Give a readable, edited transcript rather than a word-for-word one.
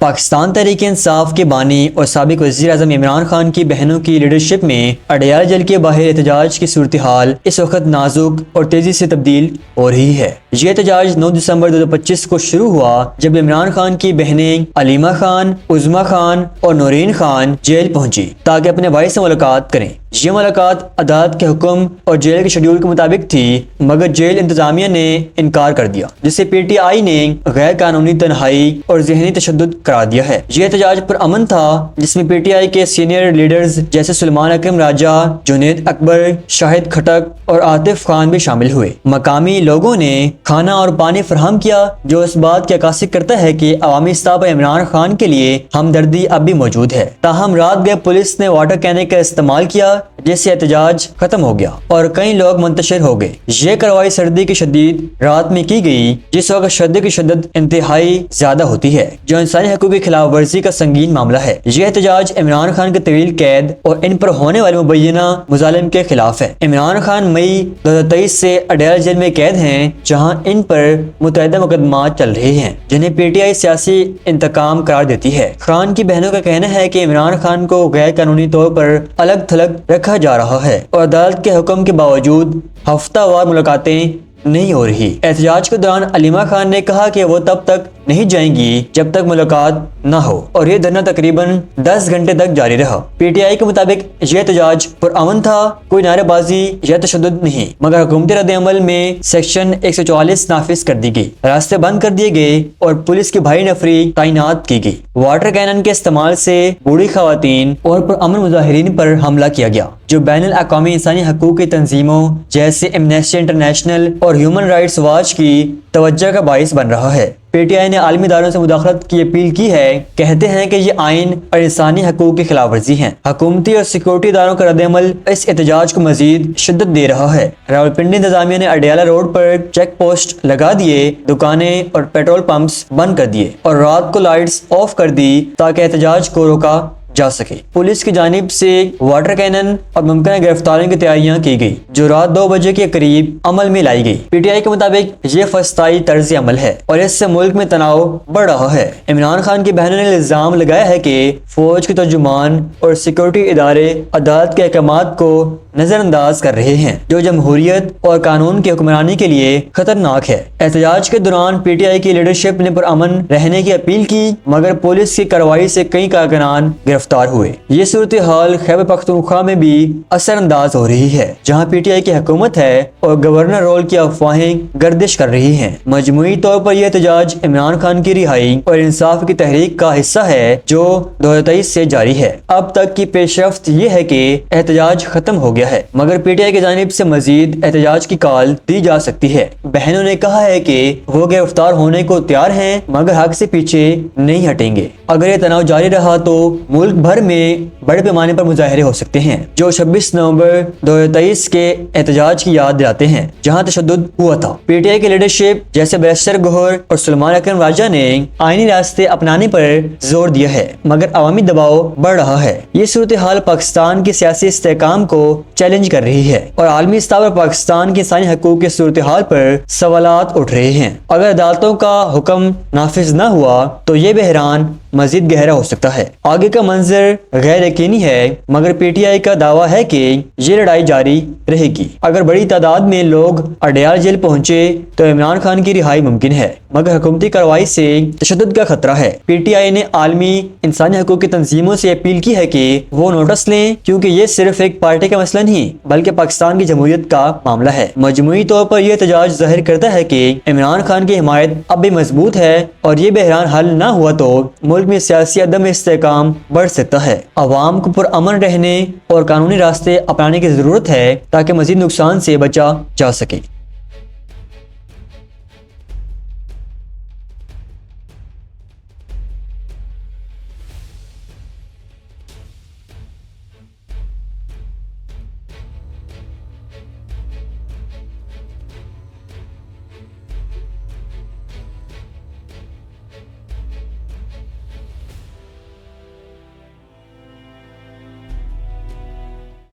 پاکستان تحریک انصاف کے بانی اور سابق وزیر اعظم عمران خان کی بہنوں کی لیڈرشپ میں اڈیالہ جیل کے باہر احتجاج کی صورتحال اس وقت نازک اور تیزی سے تبدیل ہو رہی ہے۔ یہ احتجاج 9 دسمبر 2025 کو شروع ہوا جب عمران خان کی بہنیں علیمہ خان، عظمیٰ خان اور نورین خان جیل پہنچی تاکہ اپنے بھائی سے ملاقات کریں۔ یہ ملاقات عدالت کے حکم اور جیل کے شیڈول کے مطابق تھی، مگر جیل انتظامیہ نے انکار کر دیا، جسے پی ٹی آئی نے غیر قانونی تنہائی اور ذہنی تشدد قرار دیا ہے۔ یہ احتجاج پر امن تھا، جس میں پی ٹی آئی کے سینئر لیڈرز جیسے سلمان اکرم راجہ، جنید اکبر، شاہد کھٹک اور عاطف خان بھی شامل ہوئے۔ مقامی لوگوں نے کھانا اور پانی فراہم کیا، جو اس بات کی عکاسی کرتا ہے کہ عوامی سطح پر عمران خان کے لیے ہمدردی اب بھی موجود ہے۔ تاہم رات گئے پولیس نے واٹر کینن کا استعمال کیا، جس سے احتجاج ختم ہو گیا اور کئی لوگ منتشر ہو گئے۔ یہ کارروائی سردی کی شدید رات میں کی گئی، جس وقت سردی کی شدت انتہائی زیادہ ہوتی ہے، جو انسانی حقوق کی خلاف ورزی کا سنگین معاملہ ہے۔ یہ احتجاج عمران خان کے طویل قید اور ان پر ہونے والے مبینہ مظالم کے خلاف ہے۔ عمران خان مئی 2023 سے اڈیالہ جیل میں قید ہیں، جہاں ان پر متعدد مقدمات چل رہے ہیں، جنہیں پی ٹی آئی سیاسی انتقام قرار دیتی ہے۔ خان کی بہنوں کا کہنا ہے کہ عمران خان کو غیر قانونی طور پر الگ تھلگ رکھا جا رہا ہے اور عدالت کے حکم کے باوجود ہفتہ وار ملاقاتیں نہیں ہو رہی۔ احتجاج کے دوران علیمہ خان نے کہا کہ وہ تب تک نہیں جائیں گی جب تک ملاقات نہ ہو، اور یہ دھرنا تقریباً 10 گھنٹے تک جاری رہا۔ پی ٹی آئی کے مطابق یہ احتجاج پرامن تھا، کوئی نعرے بازی یا تشدد نہیں، مگر حکومتی رد عمل میں سیکشن 144 نافذ کر دی گئی، راستے بند کر دیے گئے اور پولیس کی بھاری نفری تعینات کی گئی۔ واٹر کینن کے استعمال سے بوڑھی خواتین اور پرامن مظاہرین پر حملہ کیا گیا، جو بین الاقوامی انسانی حقوق کی تنظیموں جیسے ایمنسٹی انٹرنیشنل اور ہیومن رائٹس واچ کی توجہ کا باعث بن رہا ہے۔ پی ٹی آئی نے عالمی اداروں سے مداخلت کی اپیل کی ہے، کہتے ہیں کہ یہ آئین اور انسانی حقوق کی خلاف ورزی ہیں۔ حکومتی اور سیکورٹی اداروں کا رد عمل اس احتجاج کو مزید شدت دے رہا ہے۔ راولپنڈی انتظامیہ نے اڈیالہ روڈ پر چیک پوسٹ لگا دیے، دکانیں اور پیٹرول پمپس بند کر دیے اور رات کو لائٹس آف کر دی تاکہ احتجاج کو روکا جا سکے۔ پولیس کی جانب سے واٹر کینن اور ممکنہ گرفتاریوں کی تیاریاں کی گئی، جو رات 2 بجے کے قریب عمل میں لائی گئی۔ پی ٹی آئی کے مطابق یہ فسطائی طرز عمل ہے اور اس سے ملک میں تناؤ بڑھ رہا ہے۔ عمران خان کی بہنوں نے الزام لگایا ہے کہ فوج کے ترجمان اور سیکورٹی ادارے عدالت کے احکامات کو نظر انداز کر رہے ہیں، جو جمہوریت اور قانون کی حکمرانی کے لیے خطرناک ہے۔ احتجاج کے دوران پی ٹی آئی کی لیڈرشپ نے پرامن رہنے کی اپیل کی، مگر پولیس کی کارروائی سے کئی کارکنان گرفتار ہوئے۔ یہ صورتحال خیبر پختونخوا میں بھی اثر انداز ہو رہی ہے، جہاں پی ٹی آئی کی حکومت ہے اور گورنر رول کی افواہیں گردش کر رہی ہیں۔ مجموعی طور پر یہ احتجاج عمران خان کی رہائی اور انصاف کی تحریک کا حصہ ہے، جو 2023 سے جاری ہے۔ اب تک کی پیش رفت یہ ہے کہ احتجاج ختم ہو گیا ہے، مگر پی ٹی آئی کی جانب سے مزید احتجاج کی کال دی جا سکتی ہے۔ بہنوں نے کہا ہے کہ وہ گرفتار ہونے کو تیار ہیں، مگر حق سے پیچھے نہیں ہٹیں گے۔ اگر یہ تناؤ جاری رہا تو ملک بھر میں بڑے پیمانے پر مظاہرے ہو سکتے ہیں، جو 26 نومبر 2023 کے احتجاج کی یاد دلاتے ہیں، جہاں تشدد ہوا تھا۔ پی ٹی آئی کی لیڈرشپ جیسے بیرسٹر گوہر اور سلمان اکرم راجہ نے آئینی راستے اپنانے پر زور دیا ہے، مگر عوامی دباؤ بڑھ رہا ہے۔ یہ صورتحال پاکستان کی سیاسی استحکام کو چیلنج کر رہی ہے اور عالمی سطح پر پاکستان کی انسانی حقوق کی صورتحال پر سوالات اٹھ رہے ہیں۔ اگر عدالتوں کا حکم نافذ نہ ہوا تو یہ بحران مزید گہرا ہو سکتا ہے۔ آگے کا منظر غیر یقینی ہے، مگر پی ٹی آئی کا دعویٰ ہے کہ یہ لڑائی جاری رہے گی۔ اگر بڑی تعداد میں لوگ اڈیالہ جیل پہنچے تو عمران خان کی رہائی ممکن ہے، مگر حکومتی کارروائی سے تشدد کا خطرہ ہے۔ پی ٹی آئی نے عالمی انسانی حقوق کی تنظیموں سے اپیل کی ہے کہ وہ نوٹس لیں، کیونکہ یہ صرف ایک پارٹی کا مسئلہ نہیں بلکہ پاکستان کی جمہوریت کا معاملہ ہے۔ مجموعی طور پر یہ احتجاج ظاہر کرتا ہے کہ عمران خان کی حمایت اب بھی مضبوط ہے، اور یہ بحران حل نہ ہوا تو ملک میں سیاسی عدم استحکام بڑھ سکتا ہے۔ عوام کو پرامن رہنے اور قانونی راستے اپنانے کی ضرورت ہے تاکہ مزید نقصان سے بچا جا سکے۔